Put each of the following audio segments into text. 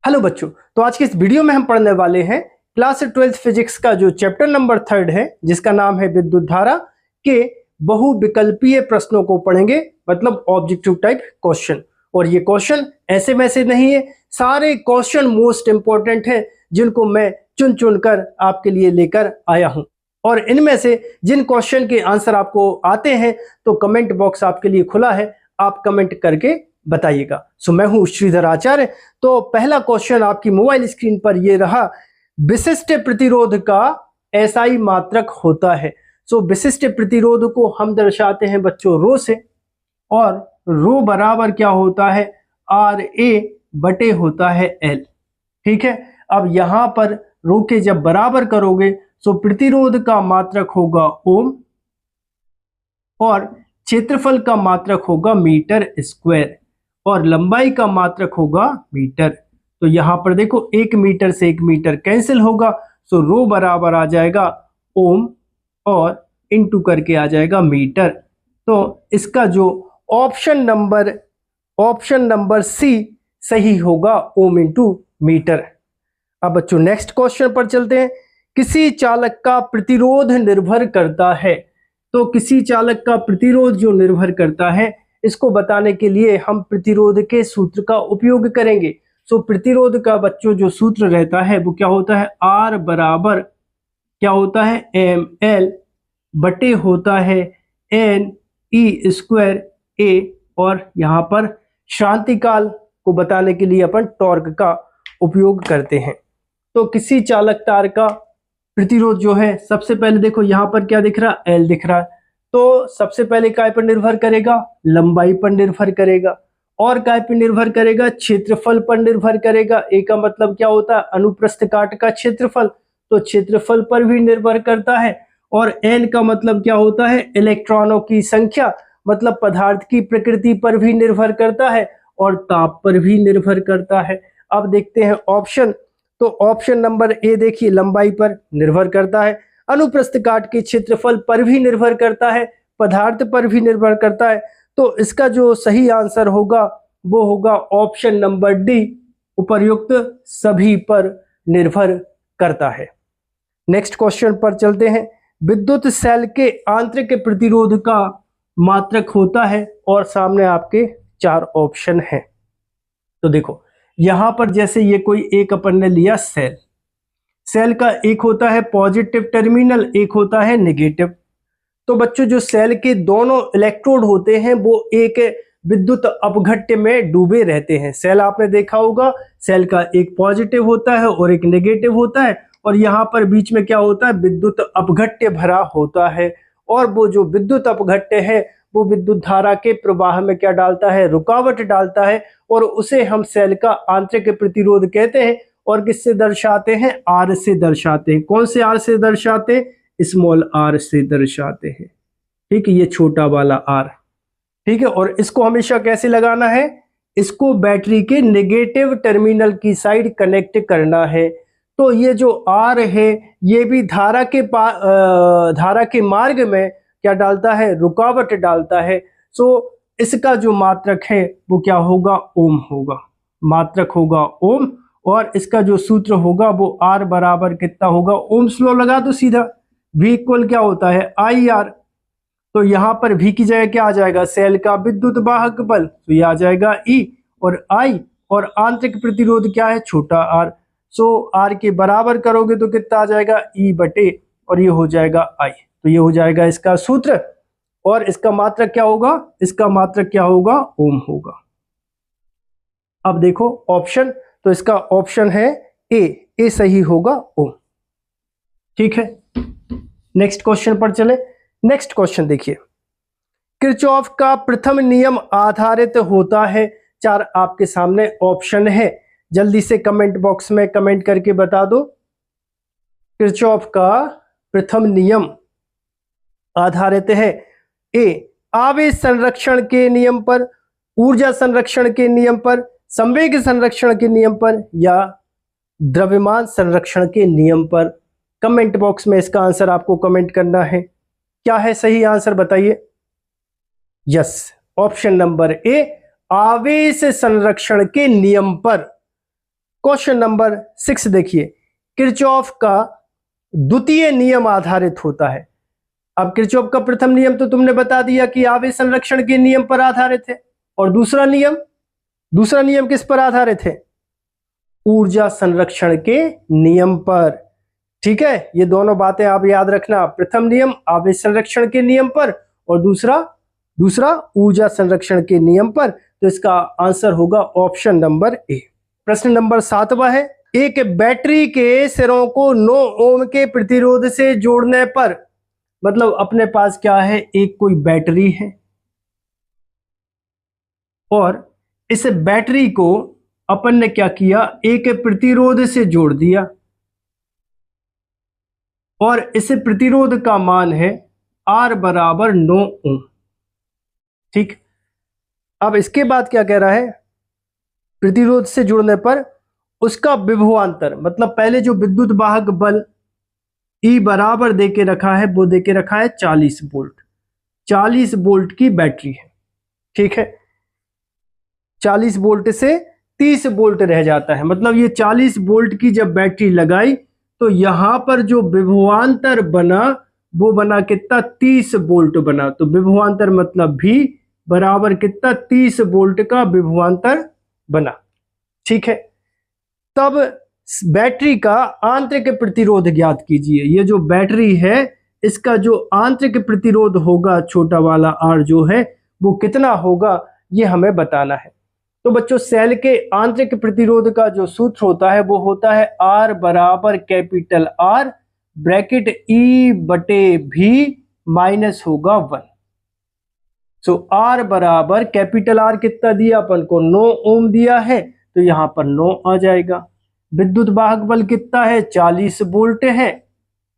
Hello बच्चों। तो आज के इस वीडियो में हम पढ़ने वाले हैं क्लास 12th फिजिक्स का जो चैप्टर नंबर 3 है, जिसका नाम है विद्युत धारा के बहुविकल्पीय प्रश्नों को पढ़ेंगे, मतलब ऑब्जेक्टिव टाइप क्वेश्चन। और ये क्वेश्चन ऐसे वैसे नहीं है, सारे क्वेश्चन मोस्ट इंपॉर्टेंट है, जिनको मैं चुन चुन कर आपके लिए लेकर आया हूं। और इनमें से जिन क्वेश्चन के आंसर आपको आते हैं तो कमेंट बॉक्स आपके लिए खुला है, आप कमेंट करके बताइएगा। सो मैं हूं श्रीधर आचार्य। तो पहला क्वेश्चन आपकी मोबाइल स्क्रीन पर ये रहा, विशिष्ट प्रतिरोध का एसआई मात्रक होता है। सो विशिष्ट प्रतिरोध को हम दर्शाते हैं बच्चों रो से, और रो बराबर क्या होता है, आर ए बटे होता है एल। ठीक है, अब यहां पर रो के जब बराबर करोगे तो प्रतिरोध का मात्रक होगा ओम, और क्षेत्रफल का मात्रक होगा मीटर स्क्वायर, और लंबाई का मात्रक होगा मीटर। तो यहां पर देखो 1 मीटर से 1 मीटर कैंसिल होगा, सो रो बराबर आ जाएगा ओम और इनटू करके आ जाएगा मीटर। तो इसका जो ऑप्शन नंबर सी सही होगा, ओम इंटू मीटर। अब बच्चों नेक्स्ट क्वेश्चन पर चलते हैं। किसी चालक का प्रतिरोध निर्भर करता है। तो किसी चालक का प्रतिरोध जो निर्भर करता है, इसको बताने के लिए हम प्रतिरोध के सूत्र का उपयोग करेंगे। सो प्रतिरोध का बच्चों जो सूत्र रहता है वो क्या होता है, आर बराबर क्या होता है, एम एल बटे होता है एन ई स्क्वायर ए, और यहाँ पर शांतिकाल को बताने के लिए अपन टॉर्क का उपयोग करते हैं। तो किसी चालक तार का प्रतिरोध जो है, सबसे पहले देखो यहाँ पर क्या दिख रहा, एल दिख रहा है। तो सबसे पहले काय पर निर्भर करेगा, लंबाई पर निर्भर करेगा, और काय पर निर्भर करेगा, क्षेत्रफल पर निर्भर करेगा। ए का मतलब क्या होता है, अनुप्रस्थ काट का क्षेत्रफल, तो क्षेत्रफल पर भी निर्भर करता है। और एन का मतलब क्या होता है, इलेक्ट्रॉनों की संख्या, मतलब पदार्थ की प्रकृति पर भी निर्भर करता है, और ताप पर भी निर्भर करता है। अब देखते हैं ऑप्शन। तो ऑप्शन नंबर ए देखिए, लंबाई पर निर्भर करता है, अनुप्रस्थ काट के क्षेत्रफल पर भी निर्भर करता है, पदार्थ पर भी निर्भर करता है। तो इसका जो सही आंसर होगा वो होगा ऑप्शन नंबर डी, उपर्युक्त सभी पर निर्भर करता है। नेक्स्ट क्वेश्चन पर चलते हैं। विद्युत सेल के आंतरिक प्रतिरोध का मात्रक होता है, और सामने आपके 4 ऑप्शन हैं। तो देखो यहां पर जैसे ये कोई एक अपन ने लिया सेल, सेल का एक होता है पॉजिटिव टर्मिनल, एक होता है नेगेटिव। तो बच्चों जो सेल के दोनों इलेक्ट्रोड होते हैं वो एक विद्युत अपघट्य में डूबे रहते हैं। सेल आपने देखा होगा, सेल का एक पॉजिटिव होता है और एक नेगेटिव होता है, और यहाँ पर बीच में क्या होता है, विद्युत अपघट्य भरा होता है। और वो जो विद्युत अपघट्य है वो विद्युत धारा के प्रवाह में क्या डालता है, रुकावट डालता है, और उसे हम सेल का आंतरिक प्रतिरोध कहते हैं। और किससे दर्शाते हैं, आर से दर्शाते हैं। कौन से आर से दर्शाते हैं, स्मॉल आर से दर्शाते हैं। ठीक है, ये छोटा वाला आर। ठीक है, और इसको हमेशा कैसे लगाना है, इसको बैटरी के नेगेटिव टर्मिनल की साइड कनेक्ट करना है। तो ये जो आर है ये भी धारा के मार्ग में क्या डालता है, रुकावट डालता है। सो इसका जो मात्रक है वो क्या होगा, ओम होगा, मात्रक होगा ओम। और इसका जो सूत्र होगा वो आर बराबर कितना होगा, ओम्स लॉ लगा दो सीधा, V इक्वल क्या होता है, आई आर। तो यहां पर V की जगह क्या आ जाएगा, सेल का विद्युत वाहक बल, तो ये आ जाएगा E, और I, और आंतरिक प्रतिरोध क्या है, छोटा r। सो R के बराबर करोगे तो कितना आ जाएगा, E बटे, और ये हो जाएगा I। तो ये हो जाएगा इसका सूत्र, और इसका मात्रक क्या होगा, इसका मात्रक क्या होगा, ओम होगा। अब देखो ऑप्शन, तो इसका ऑप्शन है ए सही होगा, ओम। ठीक है, नेक्स्ट क्वेश्चन पर चले। नेक्स्ट क्वेश्चन देखिए, किरचॉफ का प्रथम नियम आधारित होता है। 4 आपके सामने ऑप्शन है, जल्दी से कमेंट बॉक्स में कमेंट करके बता दो। किरचॉफ का प्रथम नियम आधारित है, ए आवेश संरक्षण के नियम पर, ऊर्जा संरक्षण के नियम पर, संवेग संरक्षण के नियम पर, या द्रव्यमान संरक्षण के नियम पर। कमेंट बॉक्स में इसका आंसर आपको कमेंट करना है। क्या है सही आंसर बताइए। यस, ऑप्शन नंबर ए, आवेश संरक्षण के नियम पर। क्वेश्चन नंबर 6 देखिए, किरचॉफ का द्वितीय नियम आधारित होता है। अब किरचॉफ का प्रथम नियम तो तुमने बता दिया कि आवेश संरक्षण के नियम पर आधारित है, और दूसरा नियम किस पर आधारित है? ऊर्जा संरक्षण के नियम पर। ठीक है, ये दोनों बातें आप याद रखना, प्रथम नियम आवेश संरक्षण के नियम पर और दूसरा ऊर्जा संरक्षण के नियम पर। तो इसका आंसर होगा ऑप्शन नंबर ए। प्रश्न नंबर 7वां है, एक बैटरी के सिरों को 9 ओम के प्रतिरोध से जोड़ने पर, मतलब अपने पास क्या है, एक कोई बैटरी है और इस बैटरी को अपन ने क्या किया, एक प्रतिरोध से जोड़ दिया और इस प्रतिरोध का मान है R बराबर 9 ओम। ठीक, अब इसके बाद क्या कह रहा है, प्रतिरोध से जुड़ने पर उसका विभवांतर, मतलब पहले जो विद्युत वाहक बल E बराबर देके रखा है, वो देके रखा है 40 वोल्ट। 40 वोल्ट की बैटरी है। ठीक है, 40 वोल्ट से 30 वोल्ट रह जाता है, मतलब ये 40 वोल्ट की जब बैटरी लगाई तो यहां पर जो विभवांतर बना वो बना कितना, 30 वोल्ट बना। तो विभवांतर मतलब भी बराबर कितना, 30 वोल्ट का विभवांतर बना। ठीक है, तब बैटरी का आंतरिक प्रतिरोध ज्ञात कीजिए। ये जो बैटरी है इसका जो आंतरिक प्रतिरोध होगा, छोटा वाला R जो है, वो कितना होगा ये हमें बताना है। तो बच्चों, सेल के आंतरिक प्रतिरोध का जो सूत्र होता है वो होता है R बराबर कैपिटल R ब्रैकेट E बटे V माइनस होगा 1। सो R बराबर कैपिटल R कितना दिया अपन को, 9 ओम दिया है, तो यहां पर 9 आ जाएगा। विद्युत वाहक बल कितना है, 40 वोल्ट है,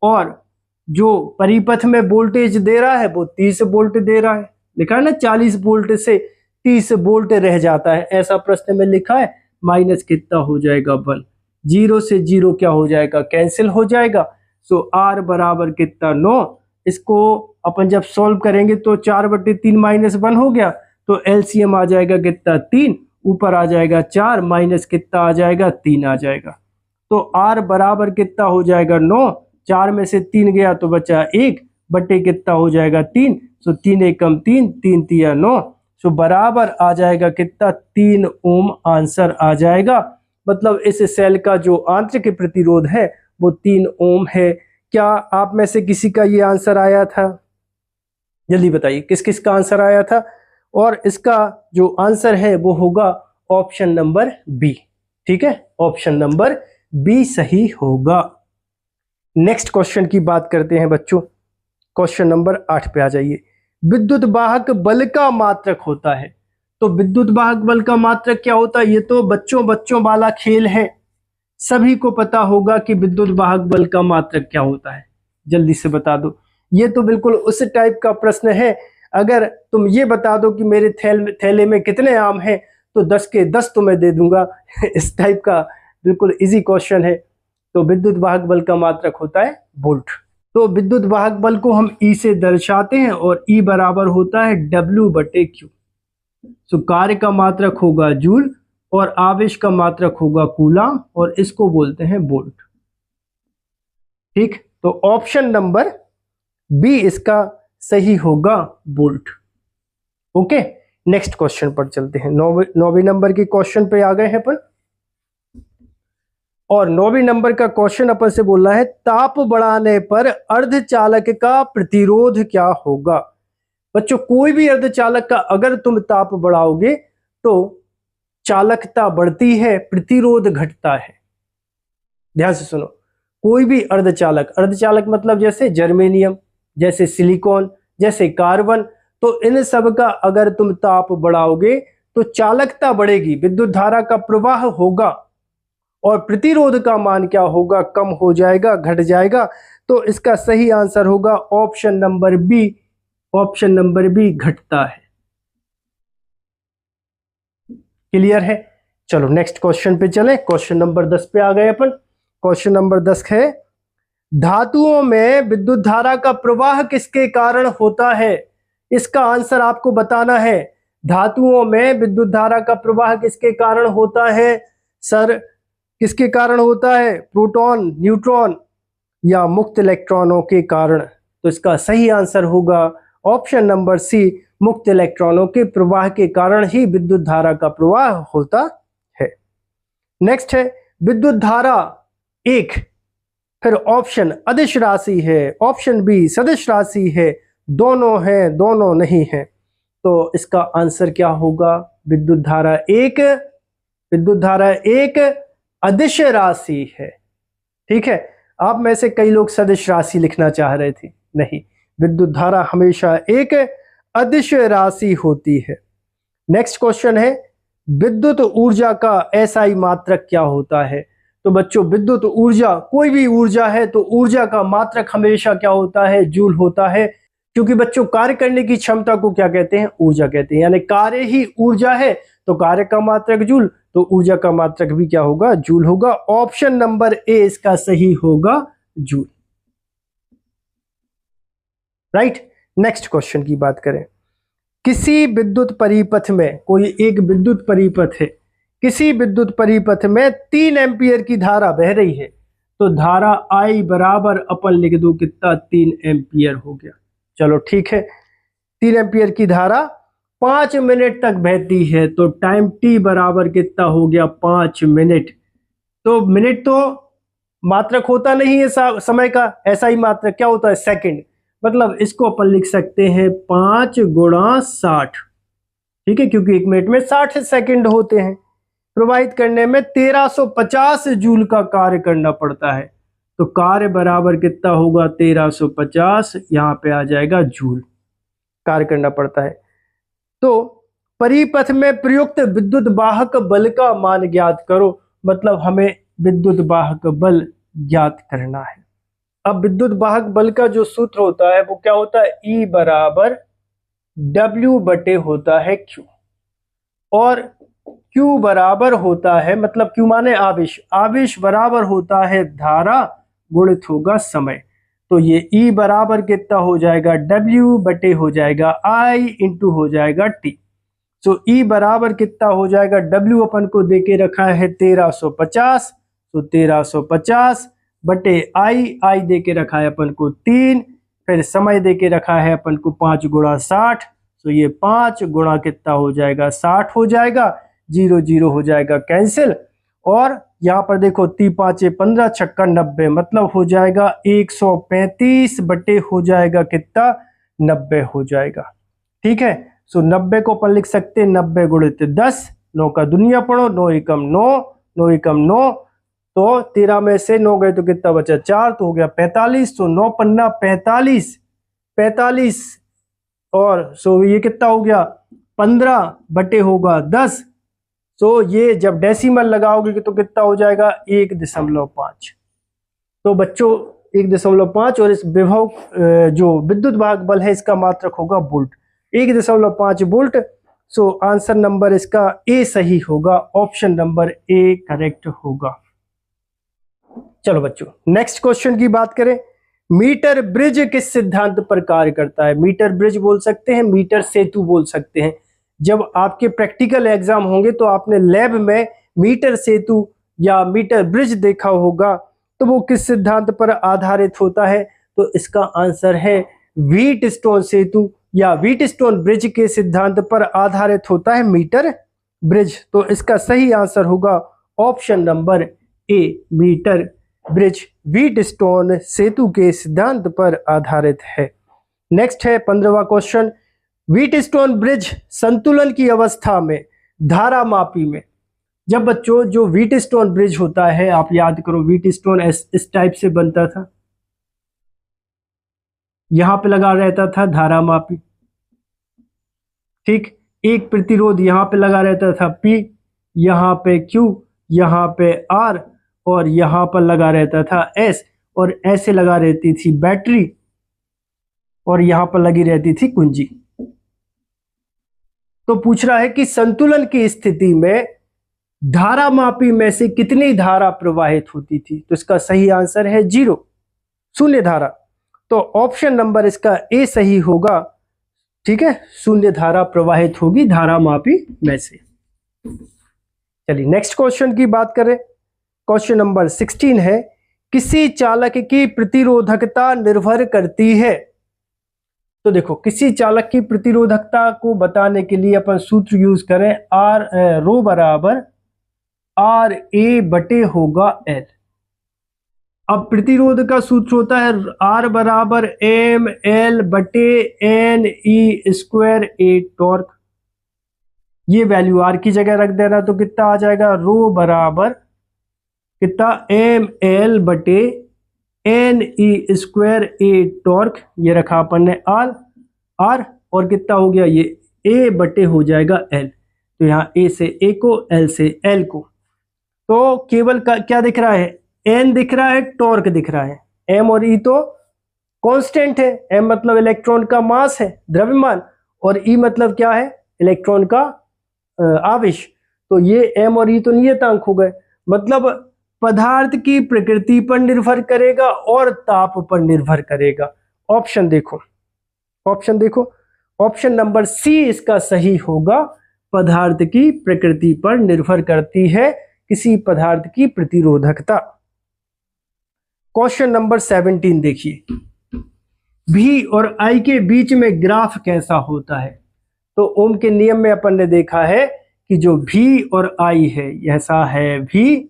और जो परिपथ में वोल्टेज दे रहा है वो 30 वोल्ट दे रहा है। लिखा है ना, 40 वोल्ट से 30 वोल्ट रह जाता है, ऐसा प्रश्न में लिखा है। माइनस कितना हो जाएगा 1, 0 से 0 क्या हो जाएगा, कैंसिल हो जाएगा। सो R बराबर कितना, 9। इसको अपन जब सॉल्व करेंगे तो 4/3 माइनस 1 हो गया, तो एलसीएम आ जाएगा कितना, 3, ऊपर आ जाएगा 4, माइनस कितना आ जाएगा, 3 आ जाएगा। तो R बराबर कितना हो जाएगा, 9। 4 में से 3 गया तो बचा 1 बटे कितना हो जाएगा, 3। सो 3 एकम 3, 3 तिया 9। सो बराबर आ जाएगा कितना, 3 ओम आंसर आ जाएगा। मतलब इस सेल का जो आंतरिक प्रतिरोध है वो 3 ओम है। क्या आप में से किसी का ये आंसर आया था? जल्दी बताइए किस किस का आंसर आया था। और इसका जो आंसर है वो होगा ऑप्शन नंबर बी। ठीक है, ऑप्शन नंबर बी सही होगा। नेक्स्ट क्वेश्चन की बात करते हैं बच्चों। क्वेश्चन नंबर 8 पे आ जाइए। विद्युत वाहक बल का मात्रक होता है। तो विद्युत वाहक बल का मात्रक क्या होता है, ये तो बच्चों वाला खेल है, सभी को पता होगा कि विद्युत वाहक बल का मात्रक क्या होता है। जल्दी से बता दो, ये तो बिल्कुल उस टाइप का प्रश्न है। अगर तुम ये बता दो कि मेरे थैले में कितने आम हैं, तो 10 के 10 तुम्हें दे दूंगा इस टाइप का बिल्कुल इजी क्वेश्चन है। तो विद्युत वाहक बल का मात्रक होता है वोल्ट। तो विद्युत वाहक बल को हम E से दर्शाते हैं और E बराबर होता है W/Q। तो कार्य का मात्रक होगा जूल और आवेश का मात्रक होगा कूलम, और इसको बोलते हैं वोल्ट। ठीक, तो ऑप्शन नंबर बी इसका सही होगा, वोल्ट। ओके, नेक्स्ट क्वेश्चन पर चलते हैं। 9वें नंबर के क्वेश्चन पे आ गए हैं अपन, और 9वें नंबर का क्वेश्चन अपन से बोल रहा है, ताप बढ़ाने पर अर्धचालक का प्रतिरोध क्या होगा। बच्चों, कोई भी अर्धचालक का अगर तुम ताप बढ़ाओगे तो चालकता बढ़ती है, प्रतिरोध घटता है। ध्यान से सुनो, कोई भी अर्धचालक मतलब जैसे जर्मेनियम, जैसे सिलिकॉन, जैसे कार्बन, तो इन सब का अगर तुम ताप बढ़ाओगे तो चालकता बढ़ेगी, विद्युत धारा का प्रवाह होगा, और प्रतिरोध का मान क्या होगा, कम हो जाएगा, घट जाएगा। तो इसका सही आंसर होगा option number B. Option number B घटता है। क्लियर है? चलो नेक्स्ट क्वेश्चन पे चले। क्वेश्चन नंबर 10 पे आ गए अपन। क्वेश्चन नंबर 10 है, धातुओं में विद्युत धारा का प्रवाह किसके कारण होता है। इसका आंसर आपको बताना है। धातुओं में विद्युत धारा का प्रवाह किसके कारण होता है? सर, किसके कारण होता है? प्रोटॉन, न्यूट्रॉन या मुक्त इलेक्ट्रॉनों के कारण। तो इसका सही आंसर होगा ऑप्शन नंबर सी, मुक्त इलेक्ट्रॉनों के प्रवाह के कारण ही विद्युत धारा का प्रवाह होता है। नेक्स्ट है विद्युत धारा एक, फिर ऑप्शन अदिश राशि है, ऑप्शन बी सदिश राशि है, दोनों है, दोनों नहीं है। तो इसका आंसर क्या होगा? विद्युत धारा एक अदिश राशि है। ठीक है, आप में से कई लोग सदिश राशि लिखना चाह रहे थे, नहीं, विद्युत धारा हमेशा एक अदिश राशि होती है। नेक्स्ट क्वेश्चन है विद्युत ऊर्जा का एसआई मात्रक क्या होता है? तो बच्चों विद्युत ऊर्जा, कोई भी ऊर्जा है तो ऊर्जा का मात्रक हमेशा क्या होता है? जूल होता है, क्योंकि बच्चों कार्य करने की क्षमता को क्या कहते हैं? ऊर्जा कहते हैं। यानी कार्य ही ऊर्जा है तो कार्य का मात्रक जूल, तो ऊर्जा का मात्रक भी क्या होगा? जूल होगा। ऑप्शन नंबर ए इसका सही होगा, जूल। राइट। नेक्स्ट क्वेश्चन की बात करें, किसी विद्युत परिपथ में, कोई एक विद्युत परिपथ है, किसी विद्युत परिपथ में 3 एम्पियर की धारा बह रही है, तो धारा I बराबर अपन लिख दो कितना? 3 एम्पियर हो गया। चलो ठीक है, 3 एम्पियर की धारा 5 मिनट तक बहती है, तो टाइम T बराबर कितना हो गया? 5 मिनट। तो मिनट तो मात्रक होता नहीं है समय का, ऐसा ही मात्रक क्या होता है? सेकंड। मतलब इसको अपन लिख सकते हैं 5 गुणा 60। ठीक है, क्योंकि 1 मिनट में 60 सेकंड होते हैं। प्रवाहित करने में 1350 जूल का कार्य करना पड़ता है, तो कार्य बराबर कितना होगा? 1350, यहाँ पे आ जाएगा जूल, कार्य करना पड़ता है। तो परिपथ में प्रयुक्त विद्युत वाहक बल का मान ज्ञात करो, मतलब हमें विद्युत वाहक बल ज्ञात करना है। अब विद्युत वाहक बल का जो सूत्र होता है वो क्या होता है? E बराबर W बटे होता है Q, और Q बराबर होता है, मतलब Q माने आवेश, आवेश बराबर होता है धारा गुणित होगा समय। तो ये E बराबर कितना हो जाएगा? W बटे हो जाएगा I इंटू हो जाएगा T। तो E बराबर कितना हो जाएगा? W अपन को देके रखा है 1350, तो 1350 बटे I दे के रखा है अपन को 3, फिर समय दे के रखा है अपन को 5 गुणा 60, तो ये 5 गुणा कितना हो जाएगा? 60 हो जाएगा, 0 0 हो जाएगा कैंसिल, और यहाँ पर देखो 3 5 15 छक्का 90, मतलब हो जाएगा 135 बटे हो जाएगा कितना? 90 हो जाएगा। ठीक है, सो 90 को अपन लिख सकते हैं 90 गुणित 10, 9 का दुनिया पढ़ो, 9 एकम 9, 9 एकम 9, तो 13 में से 9 गए तो कितना बचा? 4, तो हो गया 45, तो 9 पन्ना 45, 45, और सो ये कितना हो गया? 15 बटे होगा 10, तो ये जब डेसिमल लगाओगे तो कितना हो जाएगा? 1.5। तो बच्चों 1.5, और इस विभव जो विद्युत वाहक बल है इसका मात्रक होगा volt, 1.5 volt. So answer number इसका ए सही होगा, ऑप्शन नंबर ए करेक्ट होगा। चलो बच्चों नेक्स्ट क्वेश्चन की बात करें, मीटर ब्रिज किस सिद्धांत पर कार्य करता है? मीटर ब्रिज बोल सकते हैं, मीटर सेतु बोल सकते हैं। जब आपके प्रैक्टिकल एग्जाम होंगे तो आपने लैब में मीटर सेतु या मीटर ब्रिज देखा होगा, तो वो किस सिद्धांत पर आधारित होता है? तो इसका आंसर है व्हीटस्टोन सेतु या व्हीटस्टोन ब्रिज के सिद्धांत पर आधारित होता है मीटर ब्रिज। तो इसका सही आंसर होगा option number A, metre bridge Wheatstone सेतु के सिद्धांत पर आधारित है। नेक्स्ट है 15वां क्वेश्चन, व्हीटस्टोन ब्रिज संतुलन की अवस्था में धारा मापी में, जब बच्चों जो व्हीटस्टोन ब्रिज होता है, आप याद करो व्हीटस्टोन इस टाइप से बनता था, यहां पे लगा रहता था धारा मापी, ठीक, एक प्रतिरोध यहां पे लगा रहता था P, यहां पे Q, यहां पे R, और यहां पर लगा रहता था S, और ऐसे लगा रहती थी बैटरी, और यहां पर लगी रहती थी कुंजी। तो पूछ रहा है कि संतुलन की स्थिति में धारा मापी में से कितनी धारा प्रवाहित होती थी? तो इसका सही आंसर है 0, शून्य धारा। तो ऑप्शन नंबर इसका ए सही होगा। ठीक है, शून्य धारा प्रवाहित होगी धारा मापी में से। चलिए नेक्स्ट क्वेश्चन की बात करें, क्वेश्चन नंबर 16 है, किसी चालक की प्रतिरोधकता निर्भर करती है। तो देखो, किसी चालक की प्रतिरोधकता को बताने के लिए अपन सूत्र यूज करें, रो बराबर आर ए बटे होगा एल। अब प्रतिरोध का सूत्र होता है आर बराबर एम एल बटे एन ई स्क्वायर ए टॉर्क। ये वैल्यू आर की जगह रख देना तो कितना आ जाएगा, रो बराबर कितना, एम एल बटे एन ई स्क्वायर ए टॉर्क, ये रखा अपन ने आर, और कितना हो गया, ये ए बटे हो जाएगा एल। तो यहाँ ए से ए को, एल से एल को, तो केवल क्या दिख रहा है, एन दिख रहा है, टॉर्क दिख रहा है। एम और ई तो कांस्टेंट है, एम मतलब इलेक्ट्रॉन का मास है, द्रव्यमान, और ई मतलब क्या है, इलेक्ट्रॉन का आवेश। तो ये एम और ई तो नियतांक हो गए, मतलब पदार्थ की प्रकृति पर निर्भर करेगा और ताप पर निर्भर करेगा। ऑप्शन देखो, ऑप्शन नंबर सी इसका सही होगा, पदार्थ की प्रकृति पर निर्भर करती है किसी पदार्थ की प्रतिरोधकता। क्वेश्चन नंबर 17 देखिए, भी और आई के बीच में ग्राफ कैसा होता है। तो ओम के नियम में अपन ने देखा है कि जो भी और आई है, ऐसा है भी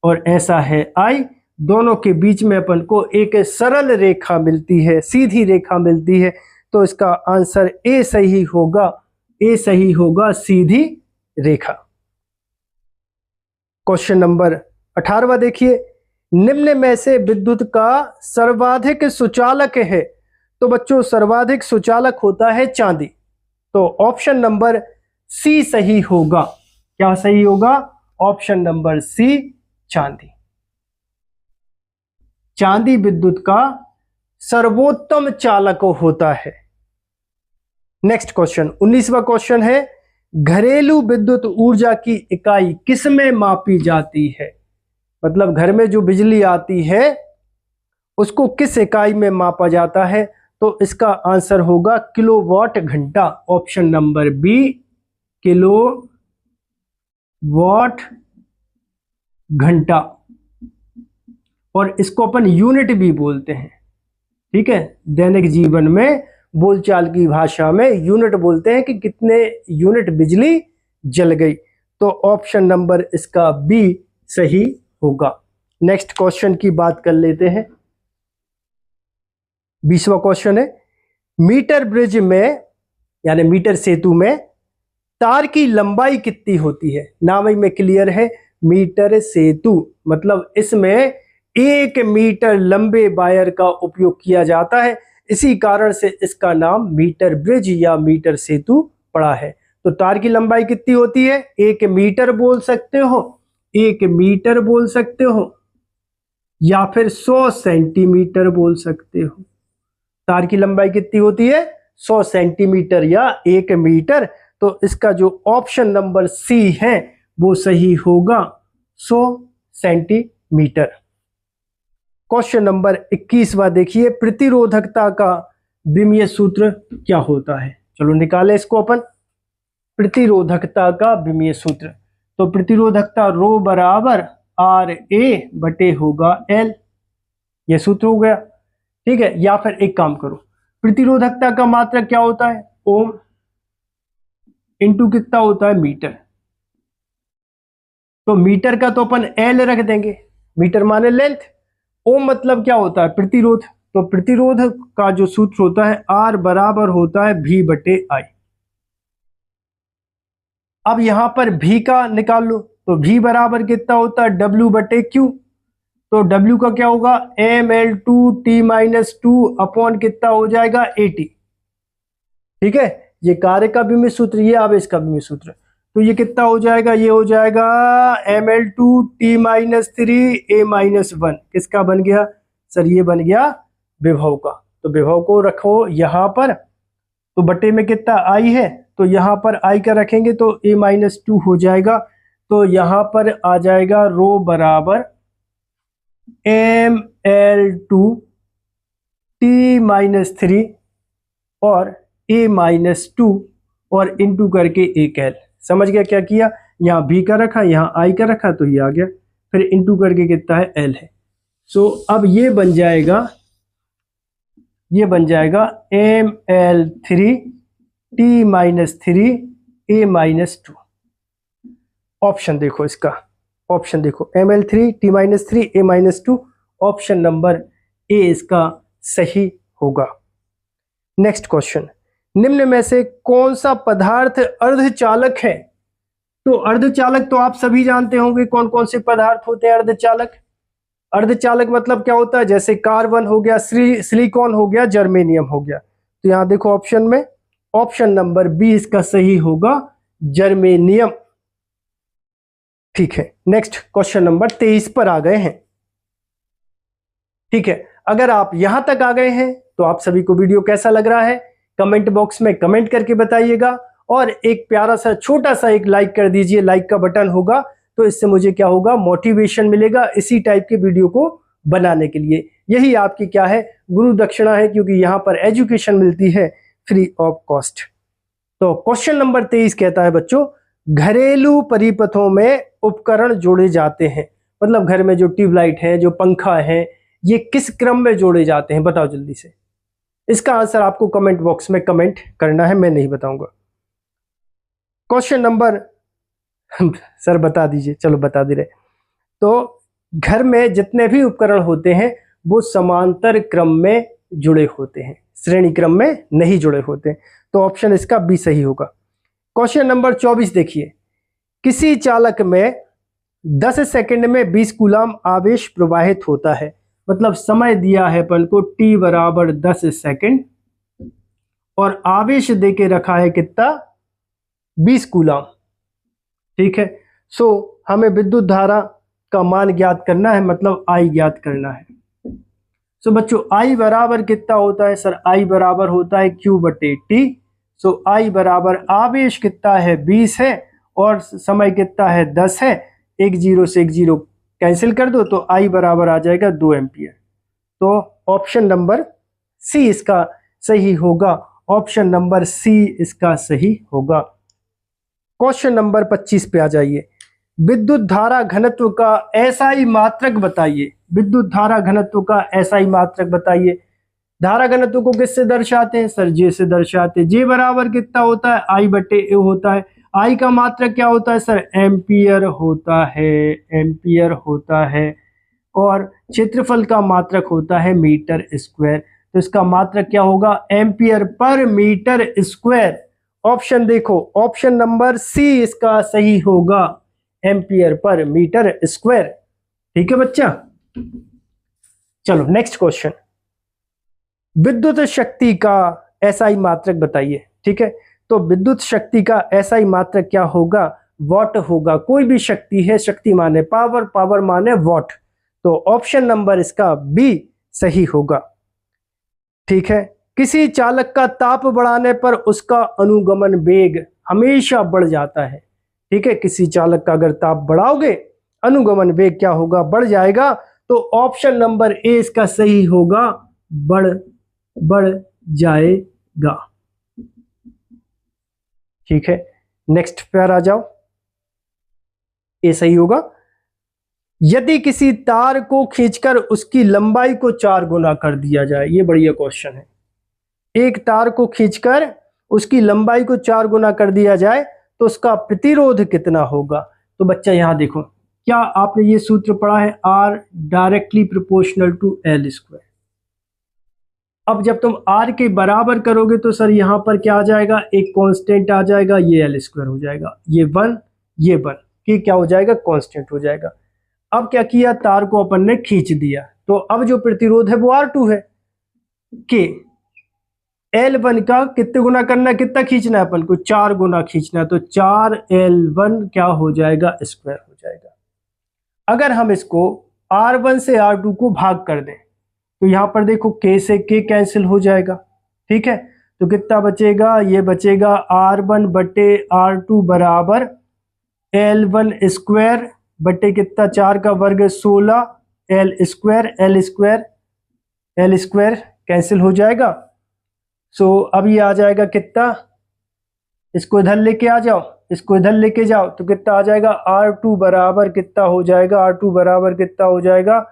और ऐसा है आई, दोनों के बीच में अपन को एक सरल रेखा मिलती है, सीधी रेखा मिलती है। तो इसका आंसर ए सही होगा, सीधी रेखा। क्वेश्चन नंबर 18 देखिए, निम्न में से विद्युत का सर्वाधिक सुचालक है। तो बच्चों, सर्वाधिक सुचालक होता है चांदी। तो ऑप्शन नंबर सी सही होगा। क्या सही होगा, ऑप्शन नंबर सी, चांदी विद्युत का सर्वोत्तम चालक होता है। नेक्स्ट क्वेश्चन, 19वां क्वेश्चन है, घरेलू विद्युत ऊर्जा की इकाई किस में मापी जाती है। मतलब घर में जो बिजली आती है उसको किस इकाई में मापा जाता है। तो इसका आंसर होगा किलोवाट घंटा। ऑप्शन नंबर बी, किलोवाट घंटा, और इसको अपन यूनिट भी बोलते हैं। ठीक है, दैनिक जीवन में बोलचाल की भाषा में यूनिट बोलते हैं कि कितने यूनिट बिजली जल गई। तो ऑप्शन नंबर इसका बी सही होगा। नेक्स्ट क्वेश्चन की बात कर लेते हैं। 20वां क्वेश्चन है, मीटर ब्रिज में यानी मीटर सेतु में तार की लंबाई कितनी होती है। नाम ही में क्लियर है, मीटर सेतु मतलब इसमें 1 मीटर लंबे वायर का उपयोग किया जाता है, इसी कारण से इसका नाम मीटर ब्रिज या मीटर सेतु पड़ा है। तो तार की लंबाई कितनी होती है, 1 मीटर बोल सकते हो, 1 मीटर बोल सकते हो, या फिर 100 सेंटीमीटर बोल सकते हो। तार की लंबाई कितनी होती है, 100 सेंटीमीटर या 1 मीटर। तो इसका जो ऑप्शन नंबर सी है वो सही होगा, 100 सेंटीमीटर। क्वेश्चन नंबर 21वां देखिए, प्रतिरोधकता का विमीय सूत्र क्या होता है। चलो निकालें इसको अपन, प्रतिरोधकता का विमीय सूत्र। तो प्रतिरोधकता रो बराबर आर ए बटे होगा एल, ये सूत्र हो गया। ठीक है, या फिर एक काम करो, प्रतिरोधकता का मात्रक क्या होता है, ओम, इंटू कितना होता है, मीटर। तो मीटर का तो अपन एल रख देंगे, मीटर माने लेंथ, ओम मतलब क्या होता है, प्रतिरोध। तो प्रतिरोध का जो सूत्र होता है आर बराबर होता है भी बटे आई। अब यहां पर भी का निकाल लो, तो भी बराबर कितना होता है, डब्ल्यू बटे क्यू। तो डब्ल्यू का क्या होगा, M L two T minus two upon कितना हो जाएगा, 80। ठीक है, ये कार्य का विमीय सूत्र, ये आवेश का विमीय सूत्र। तो ये कितना हो जाएगा, ये हो जाएगा M L two T minus 3 A minus 1। किसका बन गया सर, ये बन गया विभव का। तो विभव को रखो यहां पर, तो बटे में कितना आई है, तो यहां पर आई का रखेंगे तो ए माइनस 2 हो जाएगा। तो यहां पर आ जाएगा रो बराबर M L two T minus 3 और ए माइनस 2 और इंटू करके एक एल। समझ गया क्या किया, यहाँ बी का रखा, यहाँ आई का रखा, तो ये आ गया। फिर इंटू करके कितना है L है। सो अब ये बन जाएगा ml3 t-3 a-2। ऑप्शन देखो इसका, ऑप्शन देखो ml3 t-3 a-2, option number ए इसका सही होगा। नेक्स्ट क्वेश्चन, निम्न में से कौन सा पदार्थ अर्धचालक है? तो अर्धचालक तो आप सभी जानते होंगे कौन कौन से पदार्थ होते हैं अर्धचालक। अर्धचालक मतलब क्या होता है, जैसे कार्बन हो गया, सिलिकॉन हो गया, जर्मेनियम हो गया। तो यहां देखो ऑप्शन में, ऑप्शन नंबर बी इसका सही होगा, जर्मेनियम। ठीक है, नेक्स्ट क्वेश्चन नंबर 23 पर आ गए हैं। ठीक है, अगर आप यहां तक आ गए हैं तो आप सभी को वीडियो कैसा लग रहा है कमेंट बॉक्स में कमेंट करके बताइएगा, और एक प्यारा सा छोटा सा एक लाइक कर दीजिए, लाइक का बटन होगा तो इससे मुझे क्या होगा, मोटिवेशन मिलेगा इसी टाइप के वीडियो को बनाने के लिए। यही आपकी क्या है, गुरु दक्षिणा है, क्योंकि यहाँ पर एजुकेशन मिलती है फ्री ऑफ कॉस्ट। तो क्वेश्चन नंबर 23 कहता है बच्चों, घरेलू परिपथों में उपकरण जोड़े जाते हैं, मतलब घर में जो ट्यूबलाइट है, जो पंखा है, ये किस क्रम में जोड़े जाते हैं, बताओ जल्दी से। इसका आंसर आपको कमेंट बॉक्स में कमेंट करना है, मैं नहीं बताऊंगा। क्वेश्चन नंबर सर बता दीजिए, चलो बता दे रहे। तो घर में जितने भी उपकरण होते हैं वो समांतर क्रम में जुड़े होते हैं, श्रेणी क्रम में नहीं जुड़े होते हैं। तो ऑप्शन इसका बी सही होगा। क्वेश्चन नंबर 24 देखिए, किसी चालक में 10 सेकंड में 20 कूलाम आवेश प्रवाहित होता है, मतलब समय दिया है अपन को t बराबर 10 सेकंड, और आवेश देके रखा है कितना, 20 कूलाम। ठीक है, सो हमें विद्युत धारा का मान ज्ञात करना है, मतलब I ज्ञात करना है। सो बच्चों I बराबर कितना होता है सर, I बराबर होता है Q/T। सो I बराबर आवेश कितना है 20 है, और समय कितना है 10 है, एक जीरो से एक जीरो कैंसिल कर दो तो I बराबर आ जाएगा 2 एम्पियर। तो ऑप्शन नंबर सी इसका सही होगा, ऑप्शन नंबर सी इसका सही होगा। क्वेश्चन नंबर 25 पे आ जाइए, विद्युत धारा घनत्व का एसआई मात्रक बताइए। विद्युत धारा घनत्व का एसआई मात्रक बताइए। धारा घनत्व को किससे दर्शाते हैं सर, जे से दर्शाते हैं। जे बराबर कितना होता है, I/A होता है। आई का मात्रक क्या होता है सर, एम्पियर होता है, एम्पियर होता है। और क्षेत्रफल का मात्रक होता है मीटर स्क्वायर, तो इसका मात्रक क्या होगा, ampere per metre square. Option देखो, ऑप्शन नंबर सी इसका सही होगा, एम्पियर पर मीटर स्क्वायर। ठीक है बच्चा, चलो नेक्स्ट क्वेश्चन, विद्युत शक्ति का एसआई मात्रक बताइए। ठीक है, तो विद्युत शक्ति का एसआई मात्रक क्या होगा, वॉट होगा। कोई भी शक्ति है, शक्ति माने पावर, पावर माने वॉट, तो ऑप्शन नंबर इसका बी सही होगा। ठीक है, किसी चालक का ताप बढ़ाने पर उसका अनुगमन वेग हमेशा बढ़ जाता है। ठीक है, किसी चालक का अगर ताप बढ़ाओगे अनुगमन वेग क्या होगा, बढ़ जाएगा। तो ऑप्शन नंबर ए इसका सही होगा, बढ़ जाएगा। ठीक है, नेक्स्ट पर आ जाओ, ए सही होगा। यदि किसी तार को खींचकर उसकी लंबाई को 4 गुना कर दिया जाए, ये बढ़िया क्वेश्चन है। एक तार को खींचकर उसकी लंबाई को 4 गुना कर दिया जाए तो उसका प्रतिरोध कितना होगा। तो बच्चा यहां देखो, क्या आपने ये सूत्र पढ़ा है, R directly proportional to L square. अब जब तुम R के बराबर करोगे तो सर यहां पर क्या आ जाएगा, एक कांस्टेंट आ जाएगा, ये L स्क्वायर हो जाएगा, ये 1 ये 1, ये क्या हो जाएगा, कांस्टेंट हो जाएगा। अब क्या किया, तार को अपन ने खींच दिया, तो अब जो प्रतिरोध है वो R2 है। के L1 का कितने गुना करना, कितना खींचना है अपन को, 4 गुना खींचना है, तो 4L1 क्या हो जाएगा, स्क्वायर हो जाएगा। अगर हम इसको R1 से R2 को भाग कर दें तो यहां पर देखो K से K कैंसिल हो जाएगा। ठीक है, तो कितना बचेगा, ये बचेगा R1/R2 बराबर L1 स्क्वायर बटे कितना, 4 का वर्ग 16, L स्क्वायर कैंसिल हो जाएगा। सो अब ये आ जाएगा कितना, इसको इधर लेके आ जाओ, इसको इधर लेके जाओ तो कितना आ जाएगा, R2 बराबर कितना हो जाएगा, R2 बराबर कितना हो जाएगा,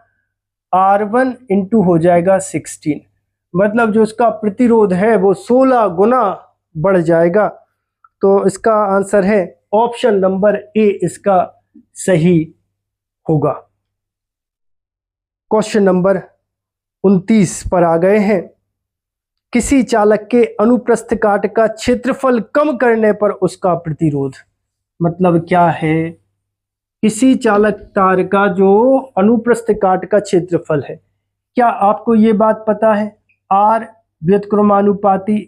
R1 इंटू हो जाएगा 16। मतलब जो इसका प्रतिरोध है वो 16 गुना बढ़ जाएगा। तो इसका आंसर है ऑप्शन नंबर ए इसका सही होगा। क्वेश्चन नंबर 29 पर आ गए हैं। किसी चालक के अनुप्रस्थ काट का क्षेत्रफल कम करने पर उसका प्रतिरोध, मतलब क्या है, किसी चालक तार का जो अनुप्रस्थ काट का क्षेत्रफल है, क्या आपको ये बात पता है, R व्युत्क्रमानुपाती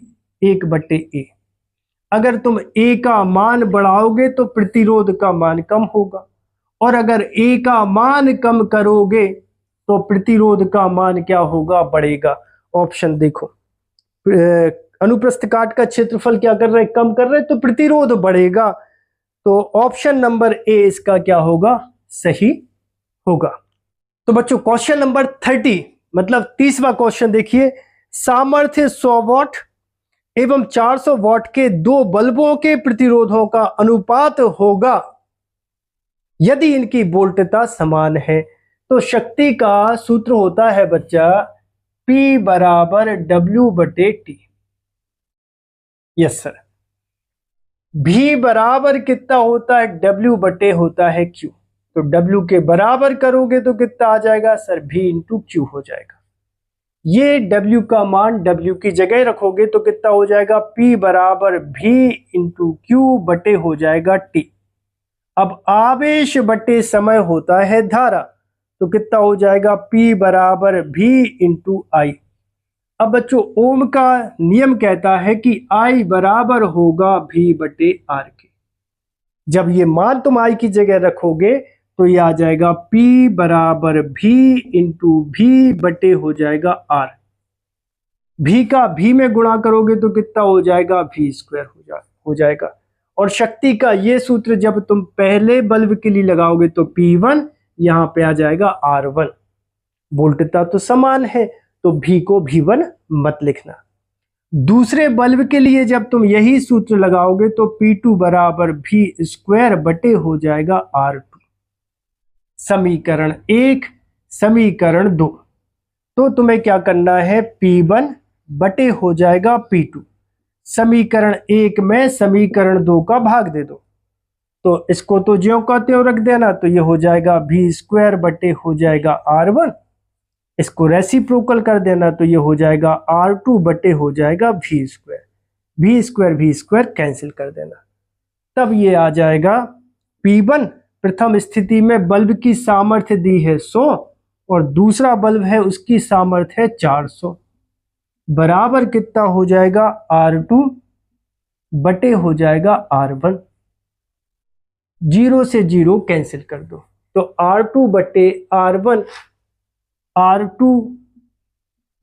1/A। अगर तुम A का मान बढ़ाओगे तो प्रतिरोध का मान कम होगा, और अगर A का मान कम करोगे तो प्रतिरोध का मान क्या होगा, बढ़ेगा। ऑप्शन देखो, अनुप्रस्थ काट का क्षेत्रफल क्या कर रहे, कम कर रहे, तो प्रतिरोध बढ़ेगा। तो ऑप्शन नंबर ए इसका क्या होगा, सही होगा। तो बच्चों क्वेश्चन नंबर 30 मतलब 30वां क्वेश्चन देखिए। सामर्थ्य 100 वाट एवं 400 वाट के दो बल्बों के प्रतिरोधों का अनुपात होगा यदि इनकी वोल्टता समान है। तो शक्ति का सूत्र होता है बच्चा P बराबर W/T। Yes sir. V बराबर कितना होता है, W/A होता है Q। तो W के बराबर करोगे तो कितना आ जाएगा सर, V इंटू Q हो जाएगा। ये W का मान W की जगह रखोगे तो कितना हो जाएगा, P बराबर V इंटू Q/, हो जाएगा T। अब आवेश बटे समय होता है धारा, तो कितना हो जाएगा, P बराबर V इंटू I। अब बच्चों ओम का नियम कहता है कि I बराबर होगा V/R के। जब ये मान तुम I की जगह रखोगे तो ये आ जाएगा P बराबर V इंटू V/, हो जाएगा R। V का V में गुणा करोगे तो कितना हो जाएगा, V² हो जाएगा। और शक्ति का ये सूत्र जब तुम पहले बल्ब के लिए लगाओगे तो P1 यहां पे आ जाएगा R1। वोल्टता तो समान है तो V को V1 मत लिखना। दूसरे बल्ब के लिए जब तुम यही सूत्र लगाओगे तो P2 बराबर V²/, हो जाएगा R2। समीकरण 1, समीकरण 2। तो तुम्हें क्या करना है, P1/, हो जाएगा P2। समीकरण 1 में समीकरण 2 का भाग दे दो, तो इसको तो ज्यों का त्यों रख देना, तो ये हो जाएगा V²/, हो जाएगा R1। इसको रेसिप्रोकल कर देना तो ये हो जाएगा R2/, हो जाएगा V²। कैंसिल कर देना, तब ये आ जाएगा P1 प्रथम स्थिति में बल्ब की सामर्थ्य दी है 100 और दूसरा बल्ब है उसकी सामर्थ्य है 400, बराबर कितना हो जाएगा, R2/, हो जाएगा R1। 0 से 0 कैंसिल कर दो, तो R2/R1, R2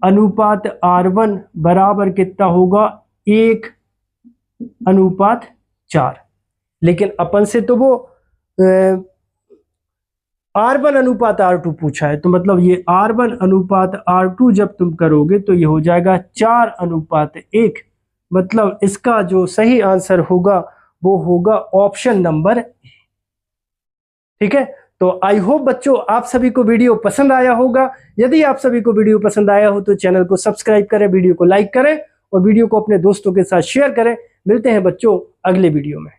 अनुपात R1 बराबर कितना होगा, 1/4। लेकिन अपन से तो वो R1 अनुपात R2 पूछा है, तो मतलब ये R1 अनुपात R2 जब तुम करोगे तो ये हो जाएगा 4/1। मतलब इसका जो सही आंसर होगा वो होगा ऑप्शन नंबर। ठीक है, तो आई होप बच्चों आप सभी को वीडियो पसंद आया होगा। यदि आप सभी को वीडियो पसंद आया हो तो चैनल को सब्सक्राइब करें, वीडियो को लाइक करें और वीडियो को अपने दोस्तों के साथ शेयर करें। मिलते हैं बच्चों अगले वीडियो में।